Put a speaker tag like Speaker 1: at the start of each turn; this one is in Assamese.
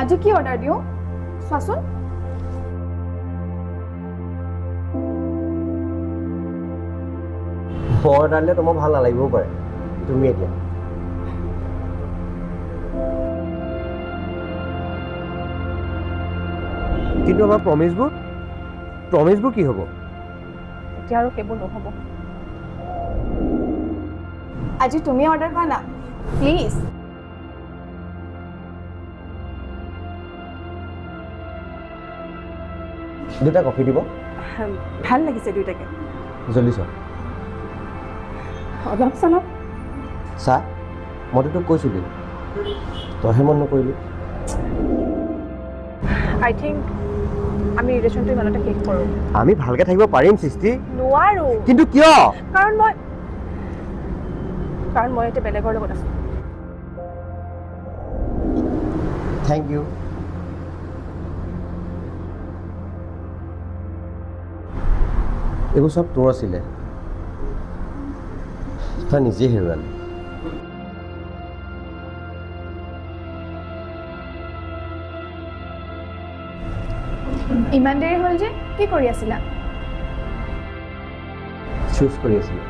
Speaker 1: আজি কি অৰ্ডাৰ দিওঁ চোৱাচোন।
Speaker 2: মই অৰ্ডাৰ দিলে তোমাৰ ভাল নালাগিবও পাৰে, তুমি এতিয়া কিন্তু আমাৰ প্ৰমিছবোৰ কি হ'ব?
Speaker 3: এতিয়া আৰু সেইবোৰ নহ'ব।
Speaker 1: আজি তুমি অৰ্ডাৰ কৰা না প্লিজ।
Speaker 2: দুটা কফি দিব।
Speaker 3: ভাল লাগিছে দুইটাকে।
Speaker 2: জল্দি চোৱা।
Speaker 3: অলপ চলপ
Speaker 2: চা, মইতো তোক কৈছিলোঁ, তইহে মন নকৰিলি।
Speaker 3: আই থিংক আমি ৰিলেশ্যনটো ইমানতে শেষ কৰোঁ।
Speaker 2: আমি ভালকৈ থাকিব পাৰিম সৃষ্টি।
Speaker 3: নোৱাৰোঁ।
Speaker 2: কিন্তু কিয়?
Speaker 3: কাৰণ মই এতিয়া বেলেগৰ লগত আছোঁ।
Speaker 2: Thank you. এইবোৰ চব তোৰ আছিলে, তই নিজেই হেৰুৱালি।
Speaker 1: ইমান দেৰি হ'ল যে কি কৰি আছিলা?
Speaker 2: চুজ কৰি আছিলোঁ।